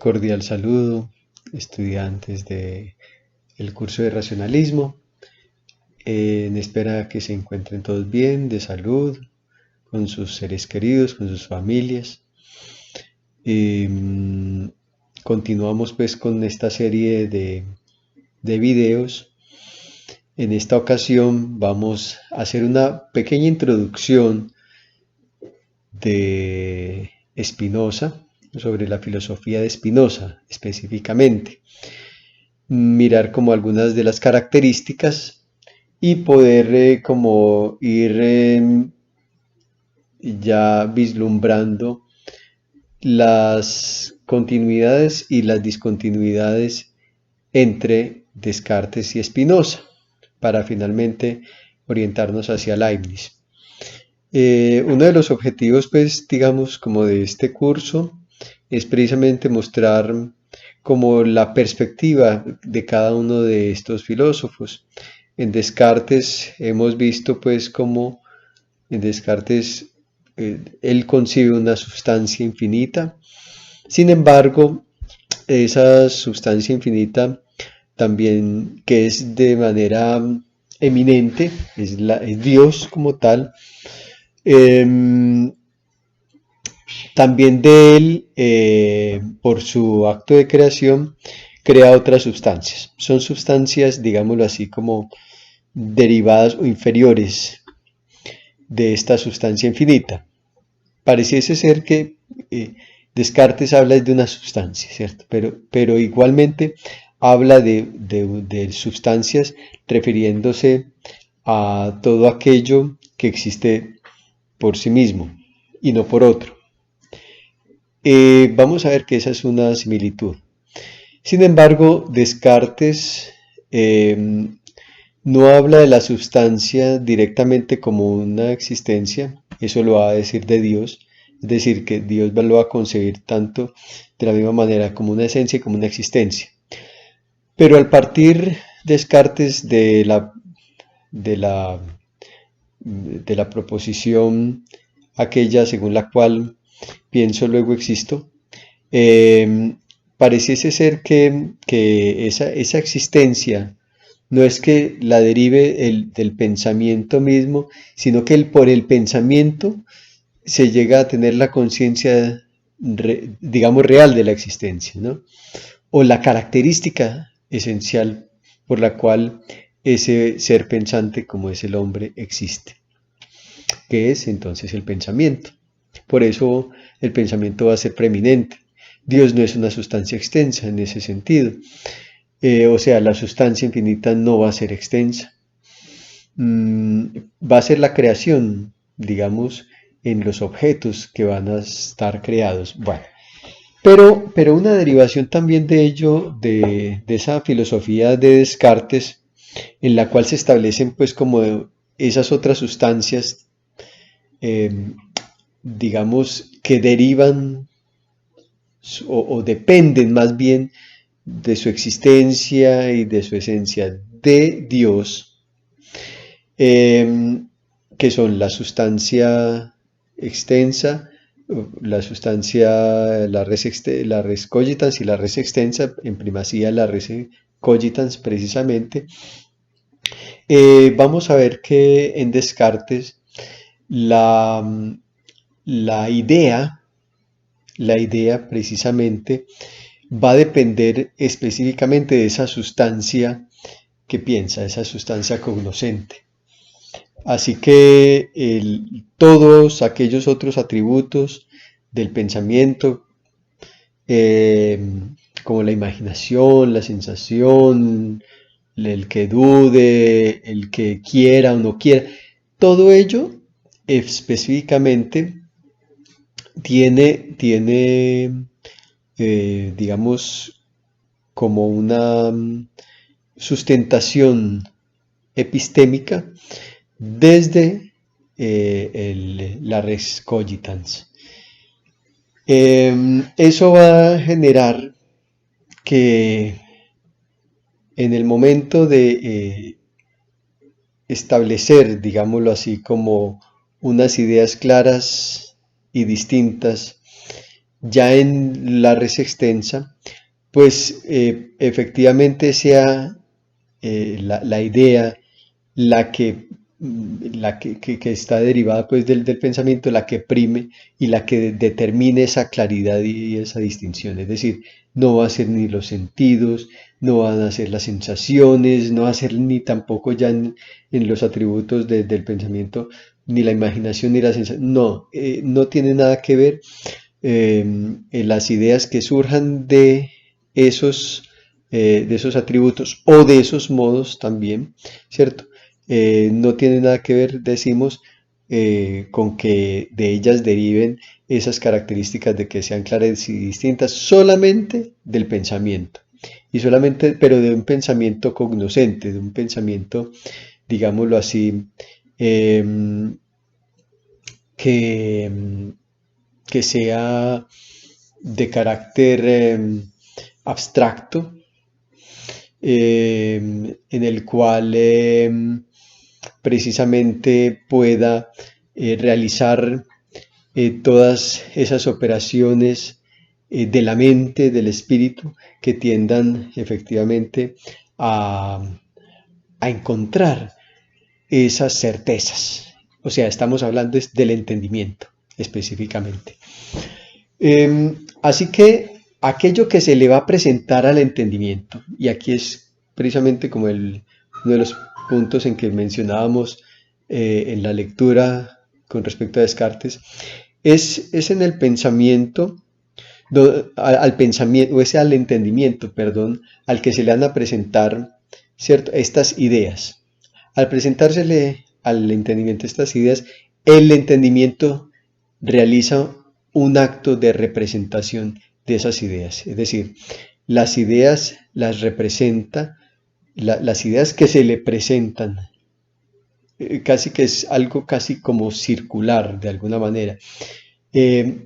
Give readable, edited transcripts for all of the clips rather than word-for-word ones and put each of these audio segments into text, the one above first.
Cordial saludo, estudiantes del curso de racionalismo, en espera que se encuentren todos bien, de salud, con sus seres queridos, con sus familias. Y, continuamos pues con esta serie de videos. En esta ocasión vamos a hacer una pequeña introducción de Spinoza, sobre la filosofía de Spinoza específicamente, mirar como algunas de las características y poder como ir ya vislumbrando las continuidades y las discontinuidades entre Descartes y Spinoza para finalmente orientarnos hacia Leibniz. Uno de los objetivos, pues, digamos, como de este curso es precisamente mostrar como la perspectiva de cada uno de estos filósofos. En Descartes hemos visto, pues, como en Descartes él concibe una sustancia infinita. Sin embargo, esa sustancia infinita también, que es de manera eminente, es Dios como tal, también de él, por su acto de creación, crea otras sustancias. Son sustancias, digámoslo así, como derivadas o inferiores de esta sustancia infinita. Pareciese ser que Descartes habla de una sustancia, ¿cierto? Pero igualmente habla de sustancias refiriéndose a todo aquello que existe por sí mismo y no por otro. Vamos a ver que esa es una similitud. Sin embargo, Descartes no habla de la sustancia directamente como una existencia, eso lo va a decir de Dios, es decir, que Dios lo va a concebir tanto de la misma manera como una esencia y como una existencia. Pero al partir Descartes de la proposición aquella según la cual pienso luego existo, pareciese ser que esa existencia no es que la derive del pensamiento mismo, sino que por el pensamiento se llega a tener la conciencia, digamos, real de la existencia, ¿no? O la característica esencial por la cual ese ser pensante como es el hombre existe, que es entonces el pensamiento. Por eso el pensamiento va a ser preeminente. Dios no es una sustancia extensa en ese sentido. O sea, la sustancia infinita no va a ser extensa. Va a ser la creación, digamos, en los objetos que van a estar creados. Bueno, pero una derivación también de ello, de esa filosofía de Descartes, en la cual se establecen pues como esas otras sustancias, eh, digamos, que derivan o dependen más bien de su existencia y de su esencia de Dios, que son la sustancia extensa, la res cogitans y la res extensa, en primacía la res cogitans precisamente. Vamos a ver que en Descartes la, la idea, la idea precisamente va a depender específicamente de esa sustancia que piensa, esa sustancia cognoscente. Así que todos aquellos otros atributos del pensamiento, eh, como la imaginación, la sensación, el que dude, el que quiera o no quiera, todo ello específicamente tiene digamos, como una sustentación epistémica desde la res cogitans. Eso va a generar que en el momento de establecer, digámoslo así, como unas ideas claras y distintas ya en la res extensa, pues efectivamente sea la idea la que, que está derivada pues del pensamiento, la que prime y la que determine esa claridad y esa distinción. Es decir, no va a ser ni los sentidos, no van a ser las sensaciones, no va a ser ni tampoco ya en los atributos del pensamiento, ni la imaginación ni la sensación. No, no tiene nada que ver en las ideas que surjan de esos atributos o de esos modos también, ¿cierto? No tiene nada que ver, decimos, con que de ellas deriven esas características de que sean claras y distintas solamente del pensamiento. Y solamente, pero de un pensamiento cognoscente, de un pensamiento, digámoslo así, eh, que, que sea de carácter abstracto, en el cual precisamente pueda realizar todas esas operaciones de la mente, del espíritu, que tiendan efectivamente a, a encontrar esas certezas. O sea, estamos hablando del entendimiento específicamente. Así que aquello que se le va a presentar al entendimiento, y aquí es precisamente como uno de los puntos en que mencionábamos en la lectura con respecto a Descartes, es en el pensamiento, al pensamiento, o es al entendimiento, perdón, al que se le van a presentar, ¿cierto? Estas ideas. Al presentársele al entendimiento estas ideas, el entendimiento realiza un acto de representación de esas ideas. Es decir, las ideas las representa, las ideas que se le presentan, casi que es algo casi como circular de alguna manera. Eh,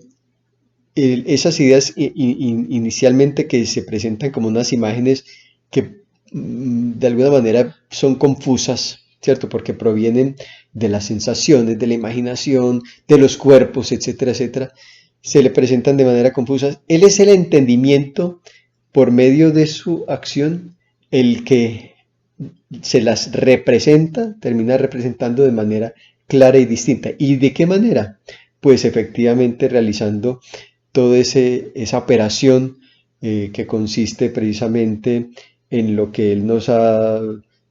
Esas ideas inicialmente que se presentan como unas imágenes que de alguna manera son confusas, ¿cierto? Porque provienen de las sensaciones, de la imaginación, de los cuerpos, etcétera, etcétera. Se le presentan de manera confusa. Él es el entendimiento por medio de su acción el que se las representa, termina representando de manera clara y distinta. ¿Y de qué manera? Pues efectivamente realizando toda esa operación que consiste precisamente en lo que él nos ha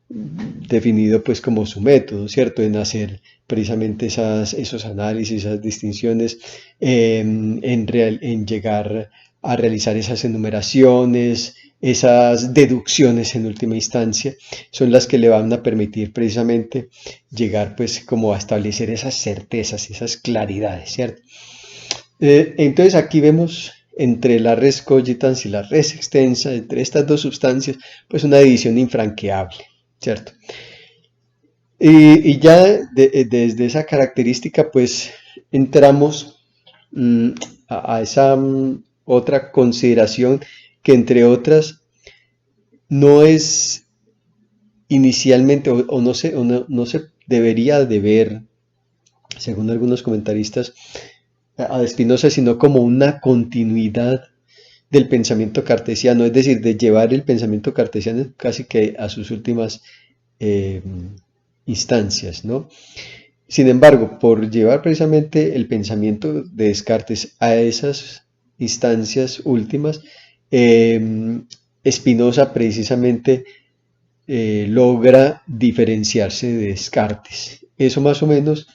definido pues como su método, ¿cierto? En hacer precisamente esos análisis, esas distinciones, en llegar a realizar esas enumeraciones, esas deducciones en última instancia, son las que le van a permitir precisamente llegar pues como a establecer esas certezas, esas claridades, ¿cierto? Entonces aquí vemos entre la res cogitans y la res extensa, entre estas dos sustancias, pues una división infranqueable, ¿cierto? Y ya desde esa característica, pues entramos mm, a esa otra consideración que entre otras no es inicialmente o no se debería de ver, según algunos comentaristas, a Spinoza, sino como una continuidad del pensamiento cartesiano, es decir, de llevar el pensamiento cartesiano casi que a sus últimas eh, instancias, ¿no? Sin embargo, por llevar precisamente el pensamiento de Descartes a esas instancias últimas, Spinoza precisamente logra diferenciarse de Descartes. Eso más o menos,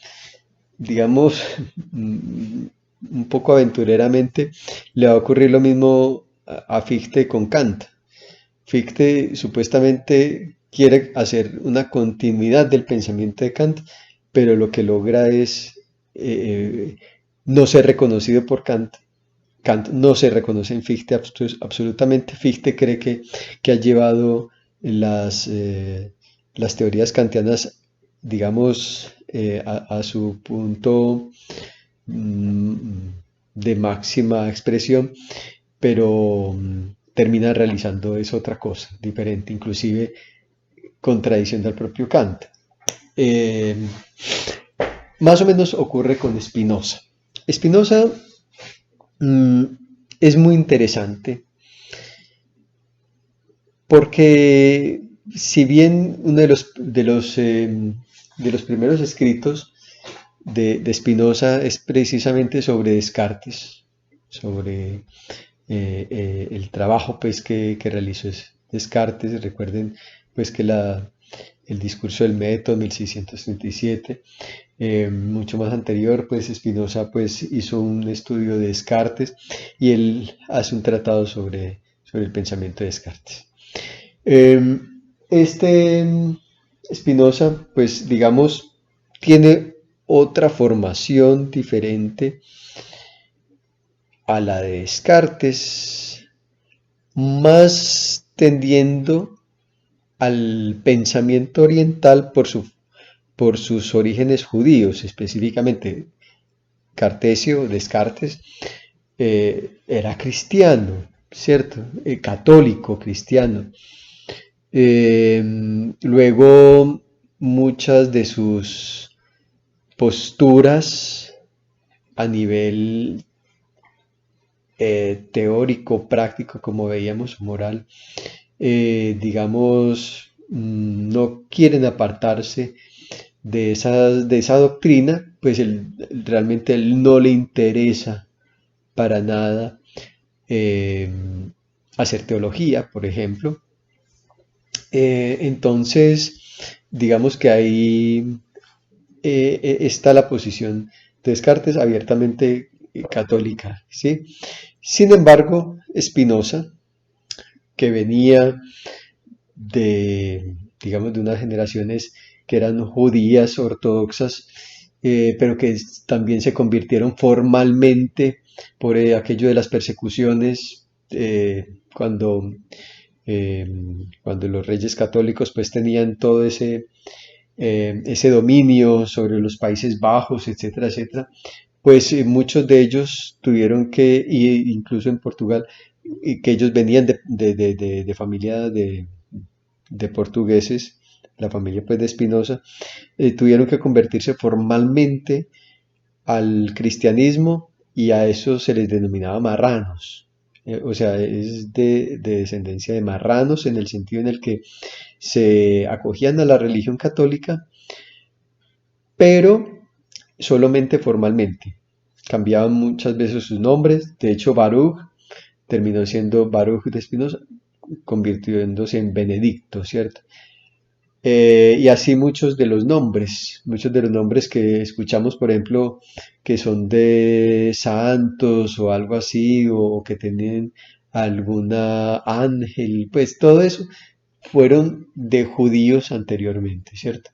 digamos, un poco aventureramente, le va a ocurrir lo mismo a Fichte con Kant. Fichte supuestamente quiere hacer una continuidad del pensamiento de Kant, pero lo que logra es no ser reconocido por Kant. Kant no se reconoce en Fichte absolutamente. Fichte cree que ha llevado las teorías kantianas, digamos, a su punto de máxima expresión, pero termina realizando es otra cosa, diferente, inclusive contradicción del propio Kant. Eh, Más o menos ocurre con Spinoza. Spinoza mm, es muy interesante porque si bien uno de los primeros escritos de Spinoza es precisamente sobre Descartes, sobre el trabajo pues que realizó Descartes. Recuerden pues que el discurso del método 1637, mucho más anterior, pues Spinoza pues hizo un estudio de Descartes y él hace un tratado sobre el pensamiento de Descartes. Eh, este Spinoza, pues digamos, tiene otra formación diferente a la de Descartes, más tendiendo al pensamiento oriental por sus orígenes judíos, específicamente Cartesio, Descartes, era cristiano, ¿cierto? Católico, cristiano. Luego, muchas de sus posturas a nivel teórico, práctico, como veíamos, moral, digamos, no quieren apartarse de esa doctrina, pues realmente él no le interesa para nada eh, hacer teología, por ejemplo. Entonces, digamos que ahí está la posición de Descartes abiertamente católica, ¿sí? Sin embargo, Spinoza, que venía de, digamos, de unas generaciones que eran judías ortodoxas, pero que también se convirtieron formalmente por aquello de las persecuciones eh, cuando los reyes católicos pues tenían todo ese dominio sobre los Países Bajos, etcétera, etcétera, pues muchos de ellos tuvieron que, incluso en Portugal, y que ellos venían de familia de portugueses, la familia pues de Espinosa, tuvieron que convertirse formalmente al cristianismo y a eso se les denominaba marranos. O sea, es de descendencia de marranos en el sentido en el que se acogían a la religión católica, pero solamente formalmente. Cambiaban muchas veces sus nombres. De hecho, Baruch terminó siendo Baruch de Espinosa, convirtiéndose en Benedicto, ¿cierto? Y así muchos de los nombres que escuchamos, por ejemplo, que son de santos o algo así, o que tienen alguna ángel, pues todo eso fueron de judíos anteriormente, ¿cierto?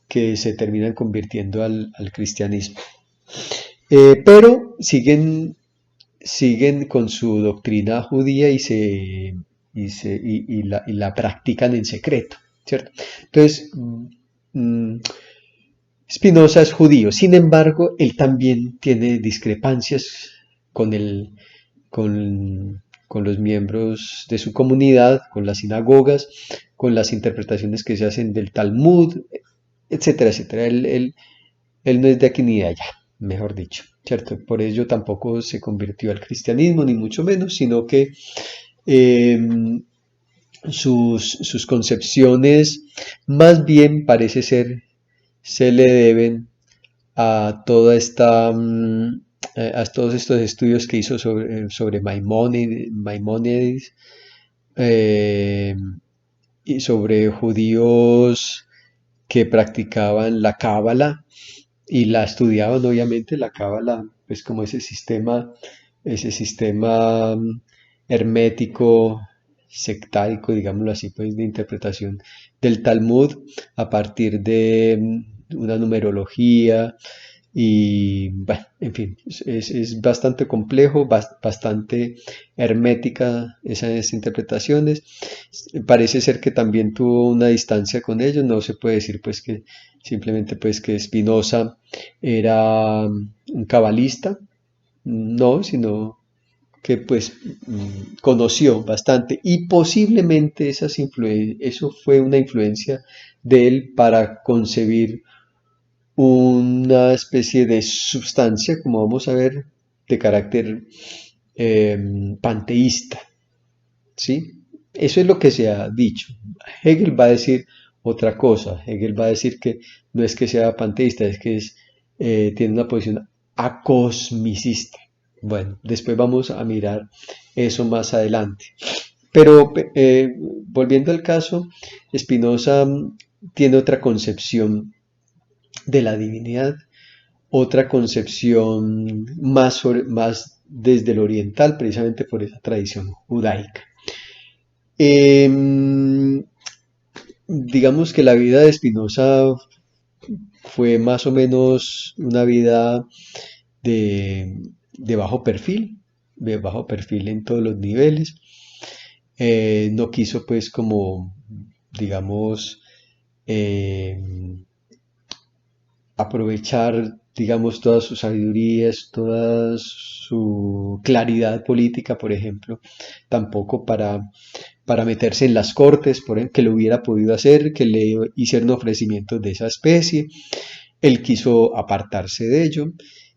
Que se terminan convirtiendo al cristianismo. Pero siguen con su doctrina judía y la practican en secreto, ¿cierto? Entonces, Spinoza es judío, sin embargo, él también tiene discrepancias con, el, con los miembros de su comunidad, con las sinagogas, con las interpretaciones que se hacen del Talmud, etcétera, etcétera. Él no es de aquí ni de allá, mejor dicho, ¿cierto? Por ello tampoco se convirtió al cristianismo, ni mucho menos, sino que eh, sus concepciones más bien parece ser se le deben a toda esta a todos estos estudios que hizo sobre Maimónides, eh, y sobre judíos que practicaban la cábala y la estudiaban obviamente la cábala pues como ese sistema hermético sectárico, digámoslo así, pues de interpretación del Talmud a partir de una numerología y, bueno, en fin, es bastante complejo, bastante hermética esas interpretaciones. Parece ser que también tuvo una distancia con ellos, no se puede decir pues que simplemente pues que Spinoza era un cabalista, no, sino que pues conoció bastante y posiblemente eso fue una influencia de él para concebir una especie de sustancia, como vamos a ver de carácter panteísta, ¿sí? Eso es lo que se ha dicho. Hegel va a decir otra cosa. Hegel va a decir que no es que sea panteísta, es que tiene una posición acosmicista. Bueno, después vamos a mirar eso más adelante. Pero volviendo al caso, Spinoza tiene otra concepción de la divinidad, otra concepción más desde el oriental, precisamente por esa tradición judaica. Digamos que la vida de Spinoza fue más o menos una vida de bajo perfil en todos los niveles. No quiso pues como, digamos, eh, aprovechar, digamos, todas sus sabidurías, toda su claridad política, por ejemplo, tampoco para meterse en las cortes, por ejemplo, que lo hubiera podido hacer, que le hicieron ofrecimientos de esa especie. Él quiso apartarse de ello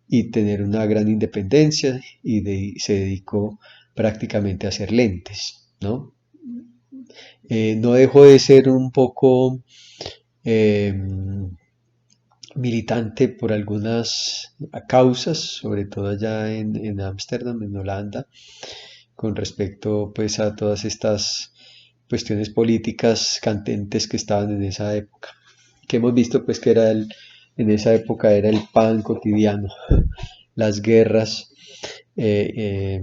y tener una gran independencia se dedicó prácticamente a hacer lentes, ¿no? No dejó de ser un poco eh, militante por algunas causas, sobre todo allá en Ámsterdam, en Holanda, con respecto pues a todas estas cuestiones políticas candentes que estaban en esa época, que hemos visto pues que en esa época era el pan cotidiano, las guerras, eh, eh,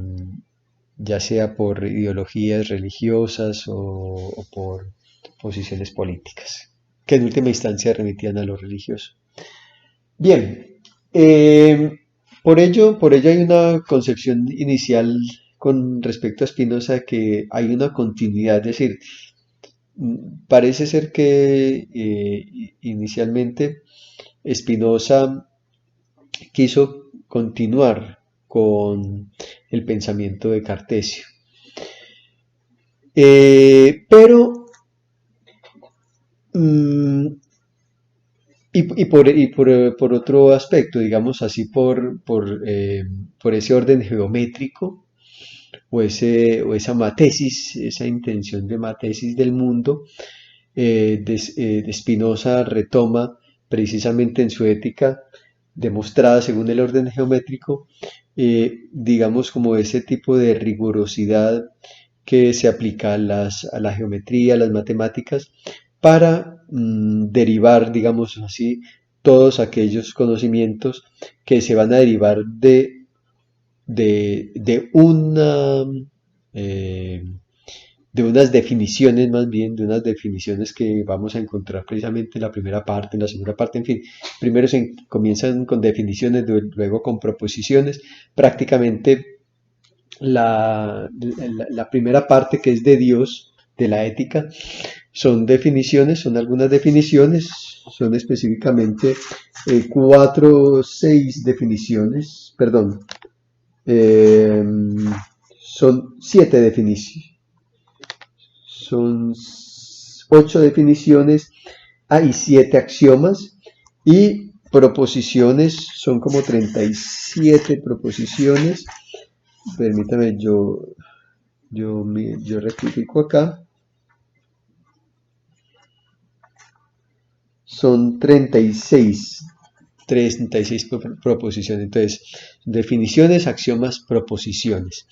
ya sea por ideologías religiosas o por posiciones políticas, que en última instancia remitían a lo religioso. Bien, por ello hay una concepción inicial con respecto a Spinoza que hay una continuidad, es decir, parece ser que inicialmente Spinoza quiso continuar con el pensamiento de Cartesio. Pero mm, por otro aspecto, digamos así, por ese orden geométrico o esa matesis, esa intención de matesis del mundo, de Spinoza retoma precisamente en su ética, demostrada según el orden geométrico, digamos como ese tipo de rigurosidad que se aplica a la geometría, a las matemáticas, para derivar, digamos así, todos aquellos conocimientos que se van a derivar de eh, de unas definiciones más bien, de unas definiciones que vamos a encontrar precisamente en la primera parte, en la segunda parte, en fin. Primero comienzan con definiciones, luego con proposiciones. Prácticamente la primera parte que es de Dios, de la ética, son definiciones, son algunas definiciones, son específicamente 4 o 6 definiciones, perdón, eh, son 7 definiciones, son 8 definiciones, hay 7 axiomas y proposiciones, son como 37 proposiciones. Permítame, yo rectifico acá. Son 36 proposiciones. Entonces, definiciones, axiomas, proposiciones.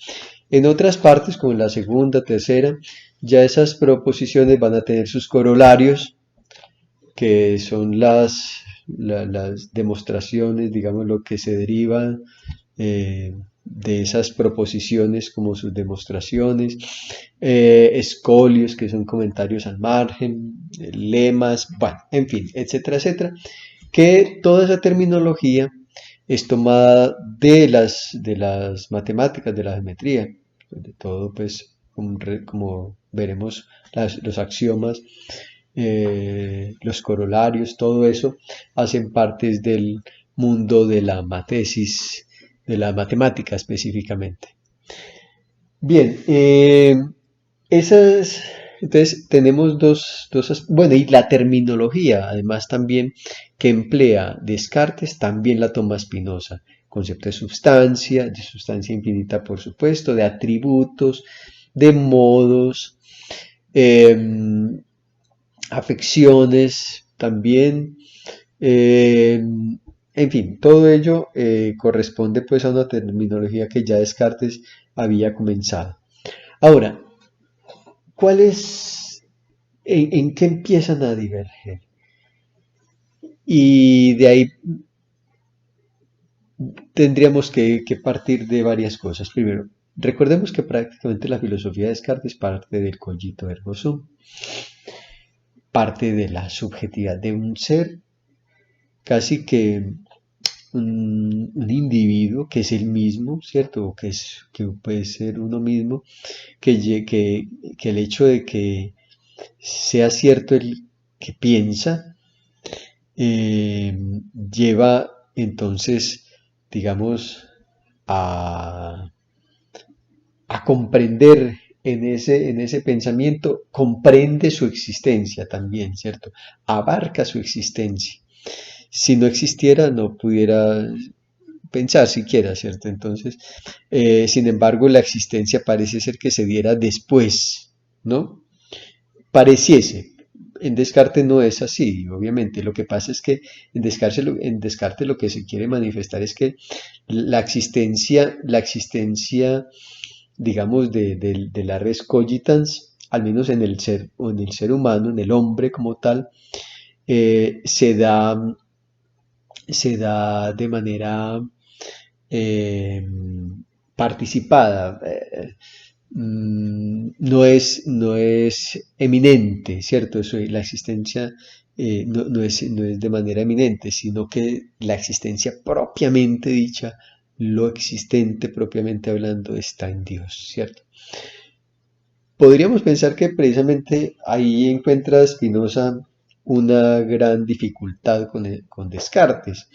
En otras partes, como en la segunda, tercera, ya esas proposiciones van a tener sus corolarios, que son las demostraciones, digamos, lo que se deriva de esas proposiciones como sus demostraciones, escolios, que son comentarios al margen, lemas, bueno, en fin, etcétera, etcétera, que toda esa terminología es tomada de las matemáticas, de la geometría, de todo, pues, como veremos, los axiomas, los corolarios, todo eso, hacen partes del mundo de la matesis, de la matemática específicamente. Bien, esas, entonces tenemos bueno, y la terminología, además también, que emplea Descartes, también la toma Spinoza. concepto de sustancia infinita por supuesto, de atributos, de modos, afecciones también, en fin, todo ello corresponde pues a una terminología que ya Descartes había comenzado. Ahora, ¿cuál es, en qué empiezan a diverger? Y de ahí tendríamos que partir de varias cosas. Primero, recordemos que prácticamente la filosofía de Descartes parte del cogito ergo sum, parte de la subjetividad de un ser, casi que un individuo que es el mismo, ¿cierto? O que puede ser uno mismo, que el hecho de que sea cierto el que piensa, lleva entonces, digamos, a, a comprender en ese pensamiento, comprende su existencia también, ¿cierto? Abarca su existencia. Si no existiera, no pudiera pensar siquiera, ¿cierto? Entonces, sin embargo, la existencia parece ser que se diera después, ¿no? Pareciese. En Descartes no es así, obviamente. Lo que pasa es que en Descartes lo que se quiere manifestar es que la existencia, digamos, de la res cogitans, al menos en el ser o en el ser humano, en el hombre como tal, eh, se da, se da de manera eh, participada. No es eminente, ¿cierto? La existencia no es de manera eminente, sino que la existencia propiamente dicha, lo existente propiamente hablando, está en Dios, ¿cierto? Podríamos pensar que precisamente ahí encuentra Spinoza una gran dificultad con Descartes,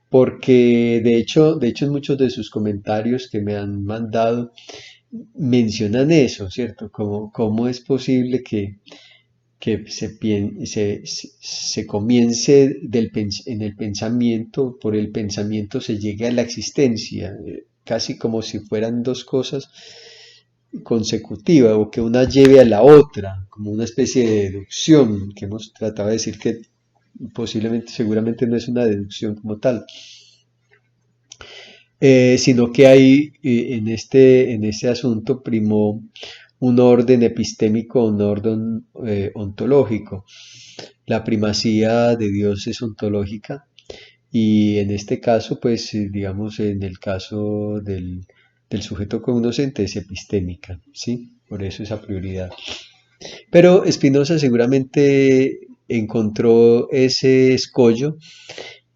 porque de hecho en muchos de sus comentarios que me han mandado mencionan eso, ¿cierto? Cómo es posible que se comience en el pensamiento, por el pensamiento se llegue a la existencia, casi como si fueran dos cosas consecutivas o que una lleve a la otra, como una especie de deducción, que hemos tratado de decir que posiblemente, seguramente no es una deducción como tal, sino que hay en este asunto primó un orden epistémico, un orden ontológico. La primacía de Dios es ontológica y en este caso, pues digamos, en el caso del sujeto cognoscente es epistémica, ¿sí? Por eso esa prioridad. Pero Spinoza seguramente encontró ese escollo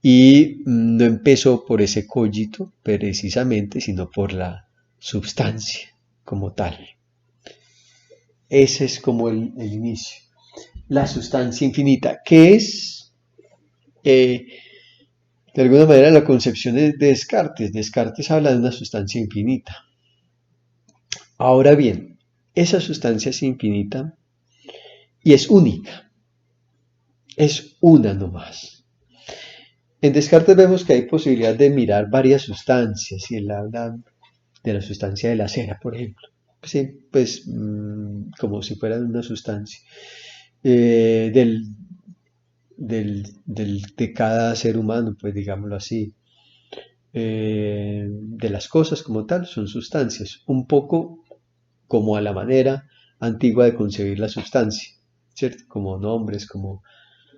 y no empezó por ese cogito precisamente, sino por la substancia como tal. Ese es como el inicio. La sustancia infinita, que es eh, de alguna manera la concepción de Descartes. Descartes habla de una sustancia infinita. Ahora bien, esa sustancia es infinita y es única, es una nomás. En Descartes vemos que hay posibilidad de mirar varias sustancias y él habla de la sustancia de la cera, por ejemplo. Sí, pues como si fuera una sustancia. Eh, del, de cada ser humano, pues digámoslo así. De las cosas como tal, son sustancias. Un poco como a la manera antigua de concebir la sustancia, ¿cierto? Como nombres, como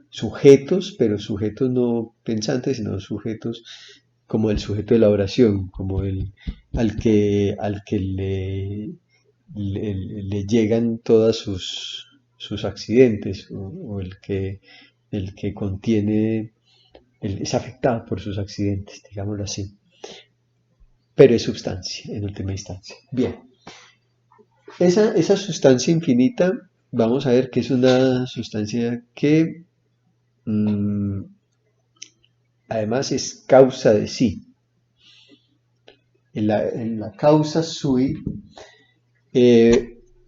sujetos, pero sujetos no pensantes, sino sujetos como el sujeto de la oración, como el al que le llegan todas sus accidentes, o el que contiene, es afectado por sus accidentes, digámoslo así. Pero es sustancia, en última instancia. Bien, esa sustancia infinita, vamos a ver que es una sustancia que además es causa de sí. En la causa sui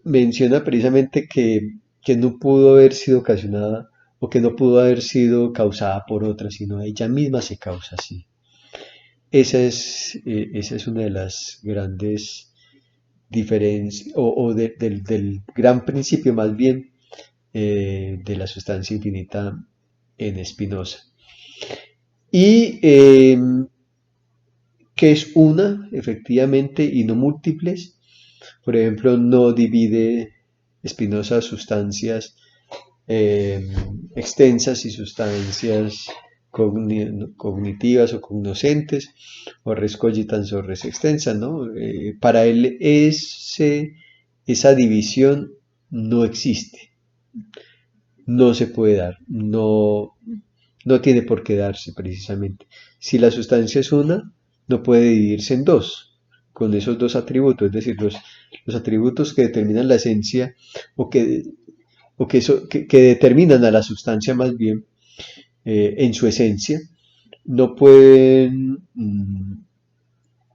menciona precisamente que no pudo haber sido ocasionada o que no pudo haber sido causada por otra, sino ella misma se causa así. esa es una de las grandes diferencias, del gran principio más bien, de la sustancia infinita en Spinoza. Y que es una, efectivamente, y no múltiples. Por ejemplo, no divide Spinoza sustancias eh, extensas y sustancias cognitivas o cognoscentes, o res cogitans o res extensa, ¿no? Para él esa división no existe, no se puede dar, no tiene por qué darse precisamente. Si la sustancia es una, no puede dividirse en dos, con esos dos atributos, es decir, los atributos que determinan la esencia o que determinan a la sustancia más bien en su esencia, no pueden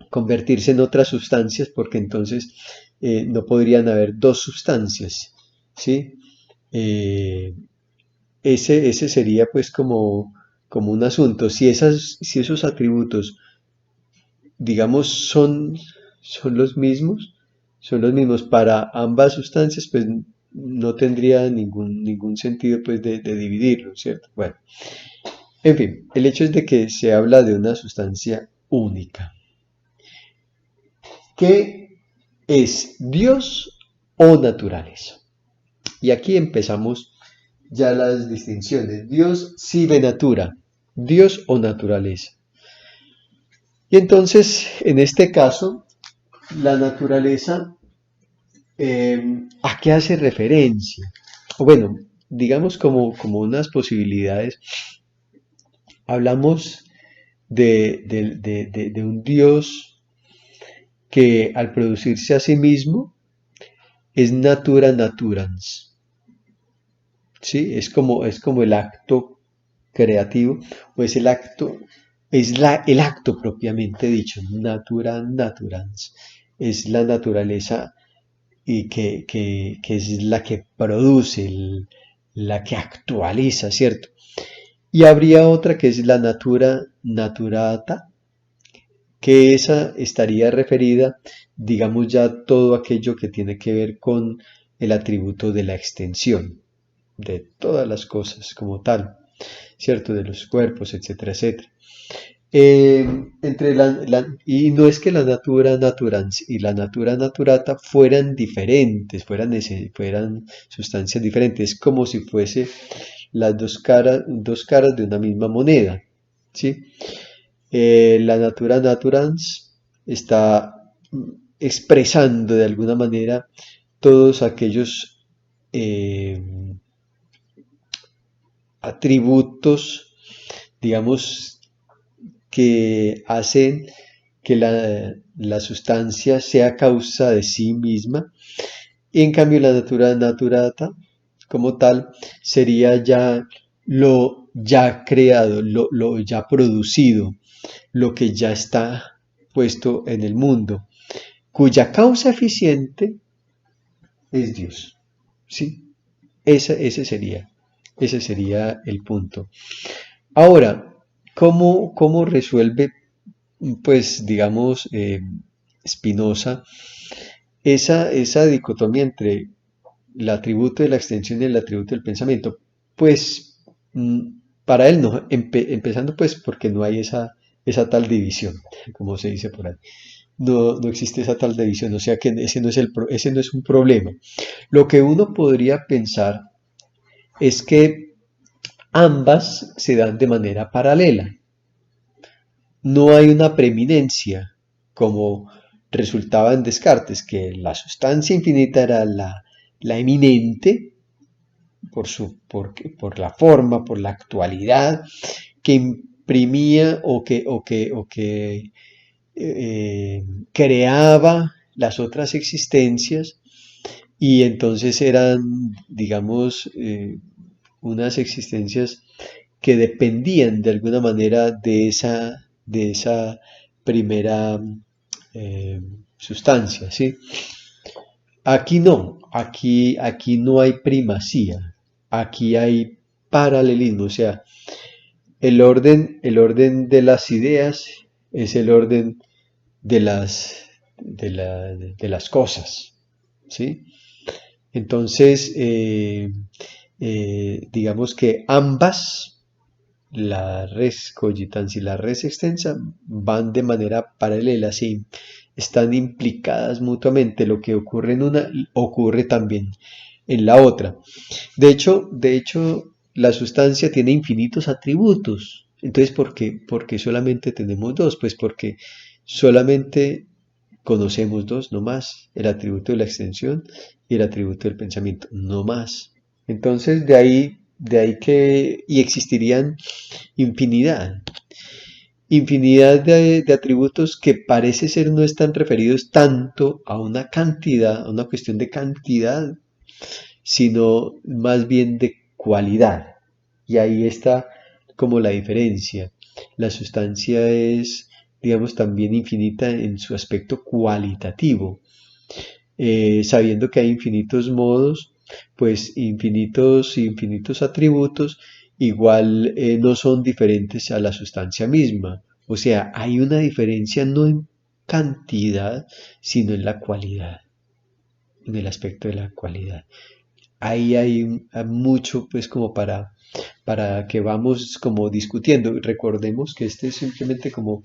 convertirse en otras sustancias porque entonces no podrían haber dos sustancias, ¿sí? Eh, ese sería pues como un asunto. Si esos atributos, digamos, son los mismos para ambas sustancias, pues no tendría ningún sentido pues de dividirlo, ¿cierto? Bueno, en fin, el hecho es de que se habla de una sustancia única. ¿Qué es Dios o naturaleza? Y aquí empezamos ya las distinciones. Dios sive natura, Dios o naturaleza. Y entonces, en este caso, la naturaleza, ¿a qué hace referencia? O bueno, digamos como unas posibilidades, hablamos de un Dios que al producirse a sí mismo es natura naturans, ¿sí? Es como el acto creativo, o es el acto, el acto propiamente dicho, natura naturans, es la naturaleza y que es la que produce, la que actualiza, ¿cierto? Y habría otra que es la natura naturata, que esa estaría referida, digamos ya todo aquello que tiene que ver con el atributo de la extensión, de todas las cosas como tal, ¿cierto? De los cuerpos, etcétera, etcétera. Y no es que la natura naturans y la natura naturata fueran diferentes, fueran sustancias diferentes, es como si fuese las dos caras de una misma moneda, ¿sí? La natura naturans está expresando de alguna manera todos aquellos eh, atributos, digamos, que hacen que la sustancia sea causa de sí misma, y en cambio la natura naturata como tal sería ya lo ya creado, lo ya producido, lo que ya está puesto en el mundo, cuya causa eficiente es Dios. ¿Sí? Ese sería el punto. Ahora, ¿cómo resuelve, pues, digamos, Spinoza esa dicotomía entre el atributo de la extensión y el atributo del pensamiento? Pues, para él no, empezando pues porque no hay esa tal división, como se dice por ahí. No existe esa tal división, o sea que ese no es un problema. Lo que uno podría pensar es que ambas se dan de manera paralela. No hay una preeminencia, como resultaba en Descartes, que la sustancia infinita era la eminente por la forma, por la actualidad, que imprimía o que creaba las otras existencias, y entonces eran, digamos, unas existencias que dependían de alguna manera de esa primera sustancia, ¿sí? Aquí no, aquí no hay primacía, aquí hay paralelismo, o sea, el orden de las ideas es el orden de las cosas, ¿sí? Entonces, digamos que ambas, la res cogitans y la res extensa, van de manera paralela, sí, están implicadas mutuamente. Lo que ocurre en una ocurre también en la otra. De hecho, la sustancia tiene infinitos atributos. Entonces, ¿por qué? Porque solamente tenemos dos, pues porque solamente conocemos dos, no más, el atributo de la extensión y el atributo del pensamiento, no más. Entonces, de ahí que, y existirían infinidad, infinidad de atributos que parece ser no están referidos tanto a una cantidad, a una cuestión de cantidad, sino más bien de cualidad. Y ahí está como la diferencia. La sustancia es, digamos, también infinita en su aspecto cualitativo. Sabiendo que hay infinitos modos, pues infinitos atributos, igual no son diferentes a la sustancia misma. O sea, hay una diferencia no en cantidad, sino en la cualidad, en el aspecto de la cualidad. Ahí hay mucho pues como para que vamos como discutiendo. Recordemos que este es simplemente como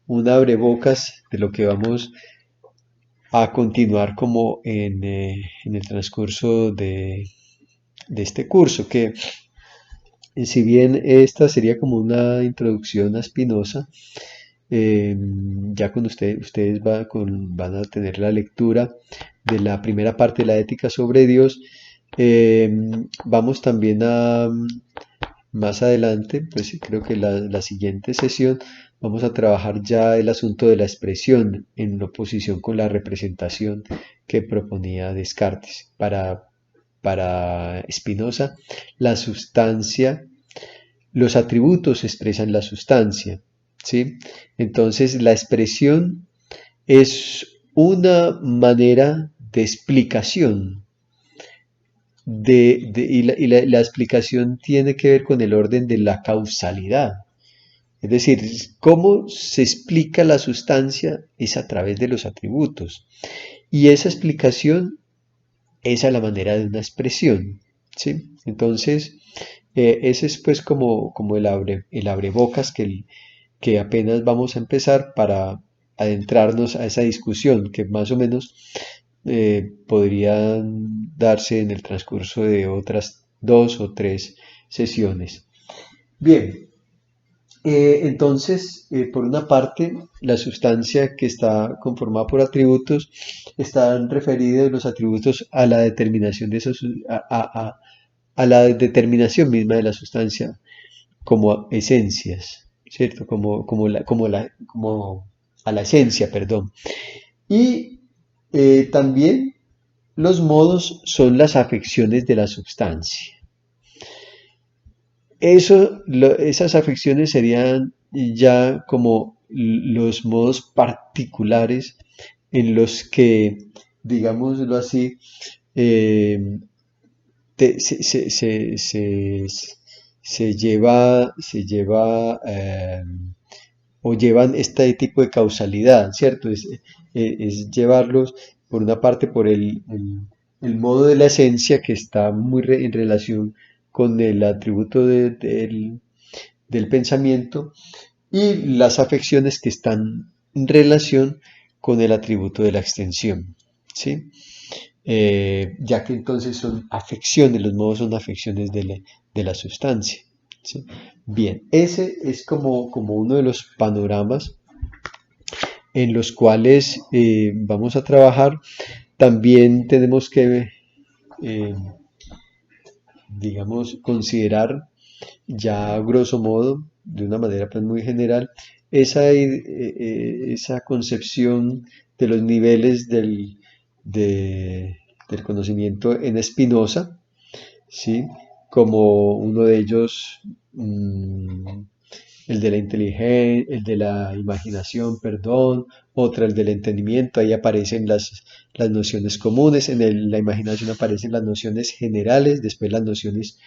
un abrebocas de lo que vamos a continuar como en el transcurso de este curso, que si bien esta sería como una introducción a Spinoza, ya con ustedes van a tener la lectura de la primera parte de la ética sobre Dios. Vamos también a más adelante, pues sí, creo que la siguiente sesión vamos a trabajar ya el asunto de la expresión en oposición con la representación que proponía Descartes. Para Spinoza, la sustancia, los atributos expresan la sustancia, ¿sí? Entonces, la expresión es una manera de explicación y la explicación tiene que ver con el orden de la causalidad. Es decir, cómo se explica la sustancia es a través de los atributos. Y esa explicación es a la manera de una expresión. ¿Sí? Entonces, ese es pues como el abrebocas que apenas vamos a empezar para adentrarnos a esa discusión que más o menos podrían darse en el transcurso de otras 2 o 3 sesiones. Bien, entonces, por una parte, la sustancia que está conformada por atributos están referidos los atributos a la determinación de esos, a la determinación misma de la sustancia como esencias, ¿cierto? Como a la esencia, perdón. Y también los modos son las afecciones de la sustancia. Esas afecciones serían ya como los modos particulares en los que, digámoslo así, eh, se lleva o llevan este tipo de causalidad, ¿cierto? Es llevarlos, por una parte, por el modo de la esencia que está muy en relación con el atributo del pensamiento y las afecciones que están en relación con el atributo de la extensión, ¿sí? Ya que entonces son afecciones, los modos son afecciones de la sustancia, ¿sí? Bien, ese es como uno de los panoramas en los cuales vamos a trabajar. También tenemos que, eh, digamos, considerar ya grosso modo, de una manera pues muy general, esa concepción de los niveles del conocimiento en Spinoza, ¿sí? Como uno de ellos, el de la inteligencia, el de la imaginación, perdón, otra el del entendimiento, ahí aparecen las nociones comunes, la imaginación aparecen las nociones generales, después las nociones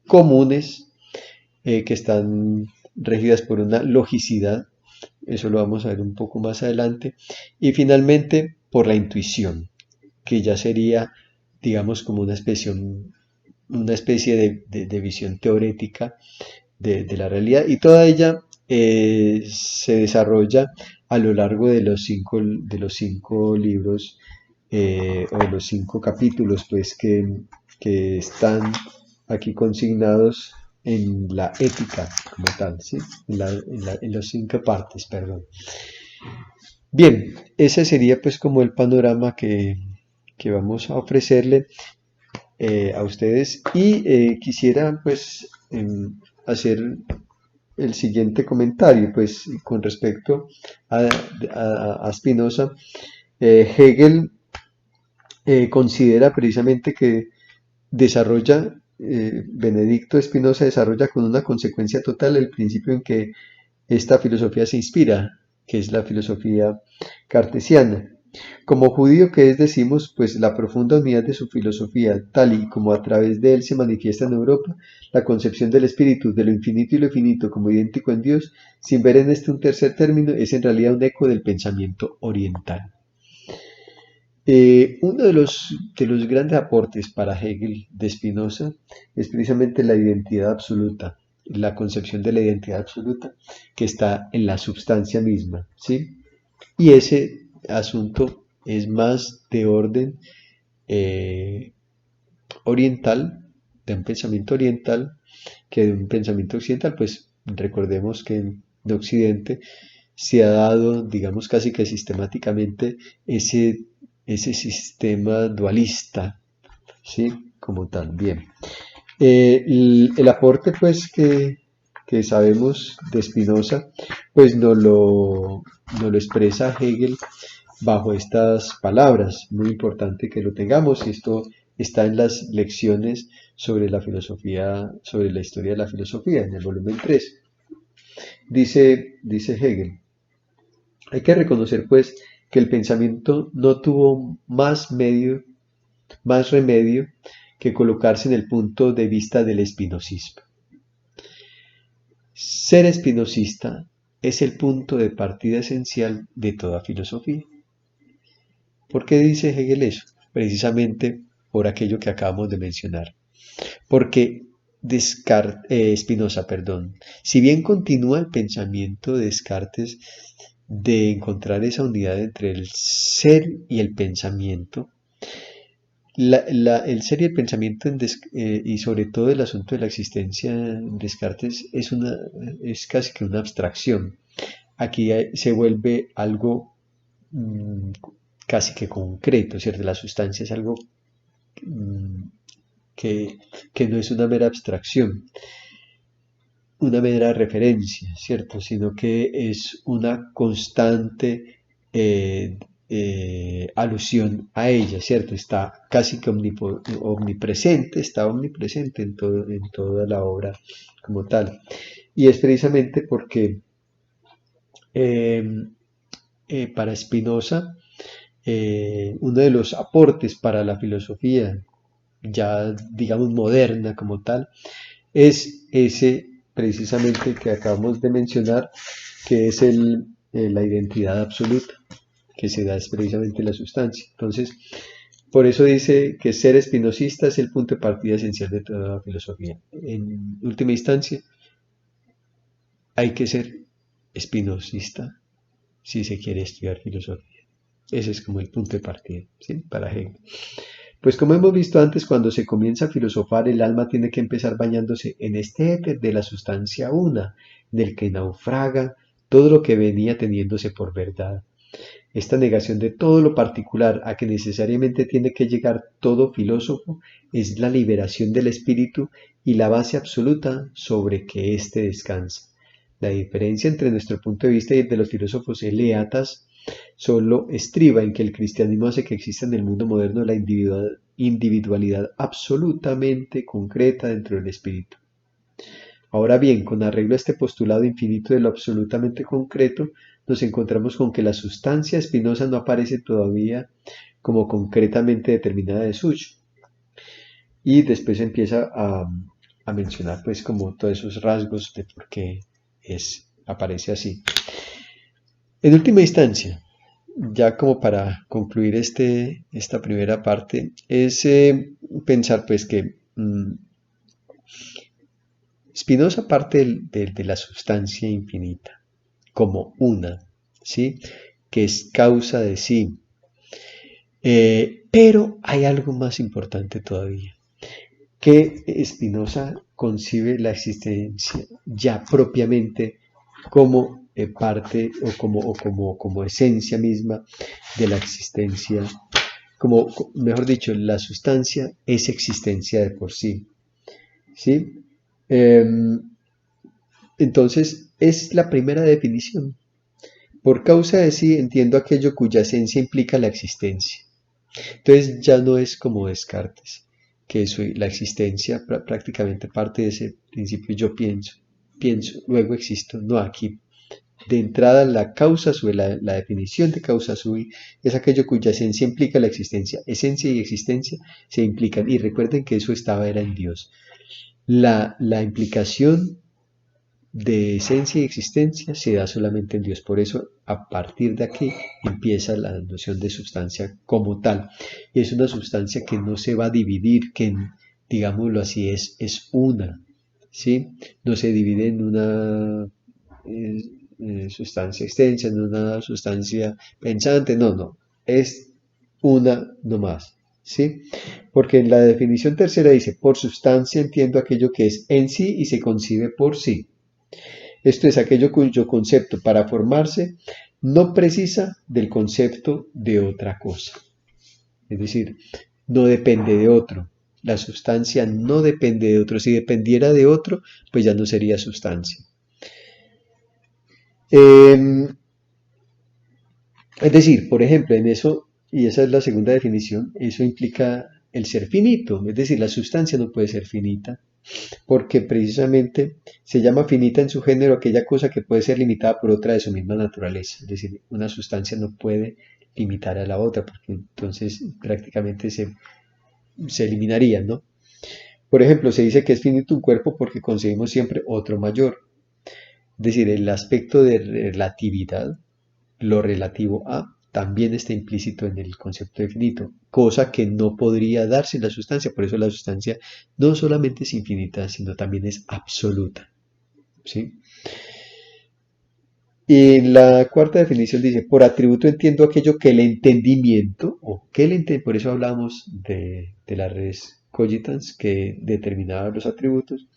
comunes, que están regidas por una logicidad, Eso lo vamos a ver un poco más adelante. Y finalmente, por la intuición, que ya sería, digamos, como una especie de visión teórica de la realidad. Y toda ella se desarrolla a lo largo de los cinco libros o de los 5 capítulos pues, que están aquí consignados en la ética como tal, ¿sí? En las 5 partes, perdón. Bien, ese sería pues como el panorama que vamos a ofrecerle a ustedes y quisiera pues hacer el siguiente comentario pues con respecto a Spinoza. Hegel considera precisamente que Benedicto Spinoza desarrolla con una consecuencia total el principio en que esta filosofía se inspira, que es la filosofía cartesiana. Como judío que es, decimos, pues la profunda unidad de su filosofía, tal y como a través de él se manifiesta en Europa, la concepción del espíritu, de lo infinito y lo finito como idéntico en Dios, sin ver en este un tercer término, es en realidad un eco del pensamiento oriental. Uno de los grandes aportes para Hegel de Spinoza es precisamente la identidad absoluta, la concepción de la identidad absoluta que está en la substancia misma, ¿sí? Y ese asunto es más de orden eh, oriental, de un pensamiento oriental, que de un pensamiento occidental, pues recordemos que en Occidente se ha dado, digamos, casi que sistemáticamente ese sistema dualista, ¿sí? Como tal, bien. El aporte, pues, que sabemos de Spinoza, pues nos lo expresa Hegel bajo estas palabras. Muy importante que lo tengamos y esto está en las lecciones sobre la filosofía, sobre la historia de la filosofía, en el volumen 3. Dice Hegel, hay que reconocer pues que el pensamiento no tuvo más remedio que colocarse en el punto de vista del espinosismo. Ser espinosista es el punto de partida esencial de toda filosofía. ¿Por qué dice Hegel eso? Precisamente por aquello que acabamos de mencionar. Porque Spinoza, perdón, si bien continúa el pensamiento de Descartes de encontrar esa unidad entre el ser y el pensamiento, el ser y el pensamiento y sobre todo el asunto de la existencia en Descartes es casi que una abstracción. Aquí se vuelve algo mm, casi que concreto, ¿cierto? La sustancia es algo mm, que no es una mera abstracción, una mera referencia, ¿cierto? Sino que es una constante alusión a ella, ¿cierto? Está casi que omnipresente, está omnipresente en toda la obra como tal. Y es precisamente porque eh, para Spinoza, uno de los aportes para la filosofía ya digamos moderna como tal, es ese precisamente que acabamos de mencionar, que es la identidad absoluta, que se da es precisamente la sustancia. Entonces, por eso dice que ser espinosista es el punto de partida esencial de toda la filosofía. En última instancia, hay que ser espinosista si se quiere estudiar filosofía. Ese es como el punto de partida, ¿sí? Para Hegel. Pues como hemos visto antes, cuando se comienza a filosofar, el alma tiene que empezar bañándose en este éter de la sustancia una, del que naufraga todo lo que venía teniéndose por verdad. Esta negación de todo lo particular a que necesariamente tiene que llegar todo filósofo es la liberación del espíritu y la base absoluta sobre que éste descansa. La diferencia entre nuestro punto de vista y el de los filósofos eleatas solo estriba en que el cristianismo hace que exista en el mundo moderno la individualidad absolutamente concreta dentro del espíritu. Ahora bien, con arreglo a este postulado infinito de lo absolutamente concreto, nos encontramos con que la sustancia espinosa no aparece todavía como concretamente determinada de suyo. Y después empieza a mencionar pues como todos esos rasgos de por qué aparece así. En última instancia, ya como para concluir esta primera parte, es pensar pues que Spinoza parte de la sustancia infinita como una, ¿sí? Que es causa de sí. Pero hay algo más importante todavía, que Spinoza concibe la existencia ya propiamente como parte o como esencia misma de la existencia, mejor dicho, la sustancia es existencia de por sí, ¿sí? Entonces, es la primera definición. Por causa de sí entiendo aquello cuya esencia implica la existencia. Entonces ya no es como Descartes, que la existencia prácticamente parte de ese principio yo pienso, luego existo. No, aquí de entrada la causa sui, la definición de causa sui es aquello cuya esencia implica la existencia. Esencia y existencia se implican y recuerden que eso era en Dios. La implicación de esencia y existencia se da solamente en Dios. Por eso, a partir de aquí empieza la noción de sustancia como tal. Y es una sustancia que no se va a dividir, que, digámoslo así, es una, ¿sí? No se divide en una sustancia extensa, en una sustancia pensante, no, es una nomás, ¿sí? Porque en la definición tercera dice, por sustancia entiendo aquello que es en sí y se concibe por sí. Esto es aquello cuyo concepto para formarse no precisa del concepto de otra cosa. Es decir, no depende de otro. La sustancia no depende de otro. Si dependiera de otro, pues ya no sería sustancia. Es decir, por ejemplo, en eso, y esa es la segunda definición, eso implica el ser finito. Es decir, la sustancia no puede ser finita, porque precisamente se llama finita en su género aquella cosa que puede ser limitada por otra de su misma naturaleza. Es decir, una sustancia no puede limitar a la otra, porque entonces prácticamente se eliminaría, ¿no? Por ejemplo, se dice que es finito un cuerpo porque conseguimos siempre otro mayor. Es decir, el aspecto de relatividad, lo relativo a, también está implícito en el concepto de finito, cosa que no podría darse en la sustancia. Por eso la sustancia no solamente es infinita, sino también es absoluta. ¿Sí? Y la cuarta definición dice, por atributo entiendo aquello que el entendimiento, por eso hablamos de la res cogitans que determinaba los atributos,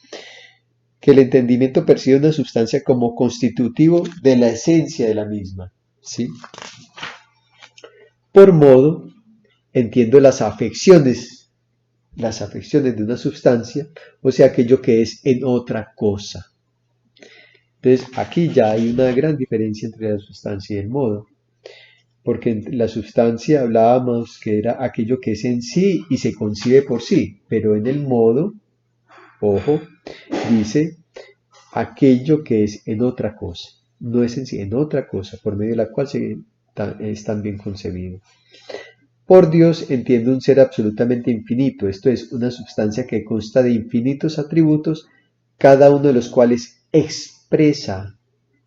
que el entendimiento percibe una sustancia como constitutivo de la esencia de la misma. ¿Sí? Por modo, entiendo las afecciones de una sustancia, o sea, aquello que es en otra cosa. Entonces, aquí ya hay una gran diferencia entre la sustancia y el modo, porque en la sustancia hablábamos que era aquello que es en sí y se concibe por sí, pero en el modo, ojo, dice aquello que es en otra cosa, no es en sí, en otra cosa, por medio de la cual es también concebido. Por Dios entiende un ser absolutamente infinito, esto es, una sustancia que consta de infinitos atributos, cada uno de los cuales expresa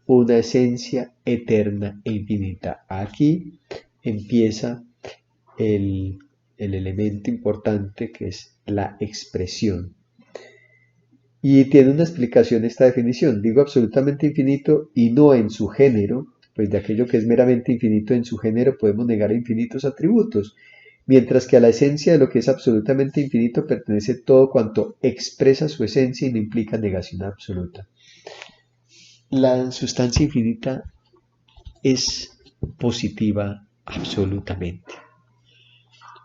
una esencia eterna e infinita. Aquí empieza el elemento importante que es la expresión. Y tiene una explicación esta definición. Digo absolutamente infinito y no en su género, pues de aquello que es meramente infinito en su género podemos negar infinitos atributos, mientras que a la esencia de lo que es absolutamente infinito pertenece todo cuanto expresa su esencia y no implica negación absoluta. La sustancia infinita es positiva absolutamente,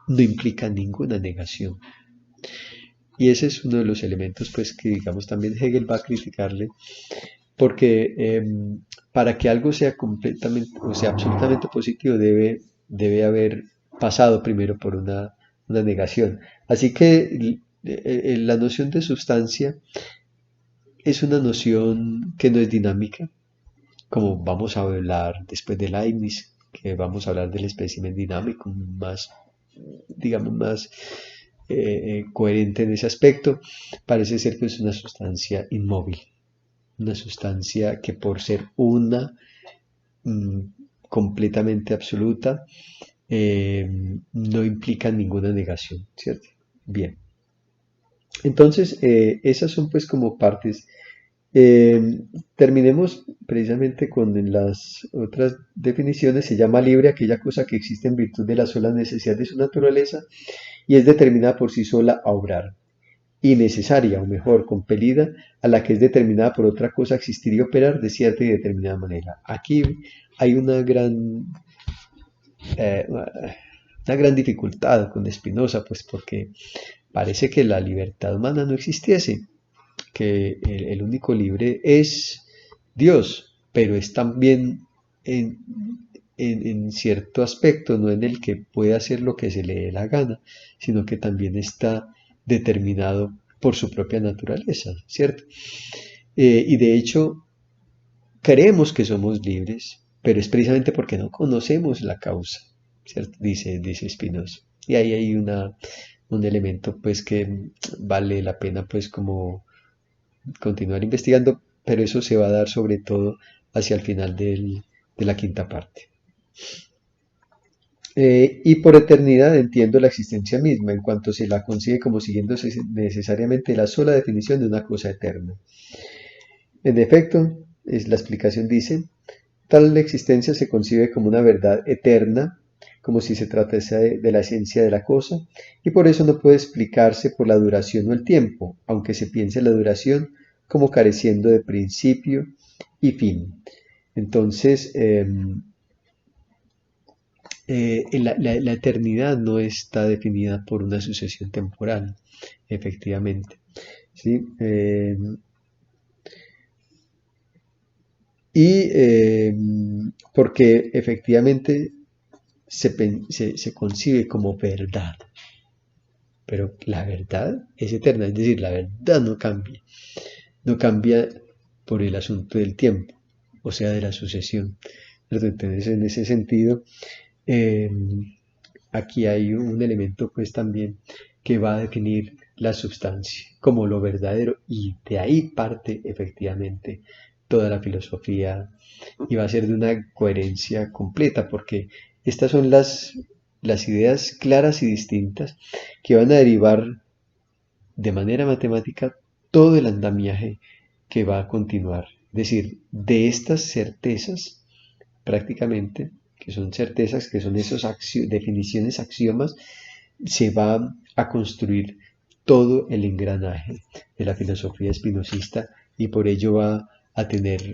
no implica ninguna negación. Y ese es uno de los elementos pues que digamos también Hegel va a criticarle porque para que algo sea completamente o sea absolutamente positivo debe haber pasado primero por una negación. Así que la noción de sustancia es una noción que no es dinámica, como vamos a hablar después de Leibniz, que vamos a hablar del espécimen dinámico, más, digamos, más coherente en ese aspecto, parece ser que es una sustancia inmóvil, una sustancia que por ser una completamente absoluta, no implican ninguna negación, ¿cierto? Bien, entonces esas son pues como partes. Terminemos precisamente con las otras definiciones. Se llama libre aquella cosa que existe en virtud de la sola necesidad de su naturaleza y es determinada por sí sola a obrar, y necesaria, o mejor, compelida a la que es determinada por otra cosa a existir y operar de cierta y determinada manera. Aquí hay una gran dificultad con Spinoza, pues porque parece que la libertad humana no existiese, que el único libre es Dios, pero es también en, en cierto aspecto, no en el que puede hacer lo que se le dé la gana, sino que también está determinado por su propia naturaleza, ¿cierto? Y de hecho, creemos que somos libres, pero es precisamente porque no conocemos la causa, ¿cierto? Dice Spinoza. Y ahí hay un elemento pues que vale la pena pues como continuar investigando, pero eso se va a dar sobre todo hacia el final de la quinta parte. Y por eternidad entiendo la existencia misma, en cuanto se la concibe como siguiendo necesariamente la sola definición de una cosa eterna. En efecto, la explicación dice, tal existencia se concibe como una verdad eterna, como si se tratase de la esencia de la cosa, y por eso no puede explicarse por la duración o el tiempo, aunque se piense la duración como careciendo de principio y fin. Entonces, la eternidad no está definida por una sucesión temporal, efectivamente. ¿Sí? Porque efectivamente se concibe como verdad, pero la verdad es eterna, es decir, la verdad no cambia por el asunto del tiempo, o sea, de la sucesión. Entonces, en ese sentido, eh, aquí hay un elemento pues también que va a definir la sustancia como lo verdadero y de ahí parte efectivamente toda la filosofía y va a ser de una coherencia completa porque estas son las ideas claras y distintas que van a derivar de manera matemática todo el andamiaje que va a continuar. Es decir, de estas certezas prácticamente, que son certezas, que son esas definiciones, axiomas, se va a construir todo el engranaje de la filosofía espinosista y por ello va a tener,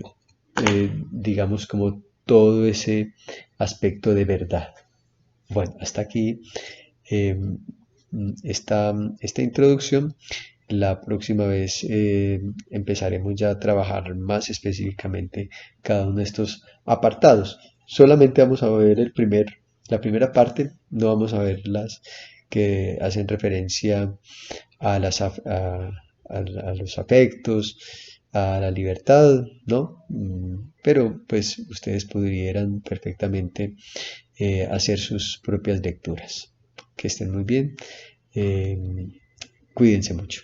digamos, como todo ese aspecto de verdad. Bueno, hasta aquí eh, esta introducción. La próxima vez empezaremos ya a trabajar más específicamente cada uno de estos apartados. Solamente vamos a ver la primera parte, no vamos a ver las que hacen referencia a los afectos, a la libertad, ¿no? Pero pues ustedes pudieran perfectamente hacer sus propias lecturas. Que estén muy bien. Eh, Cuídense mucho.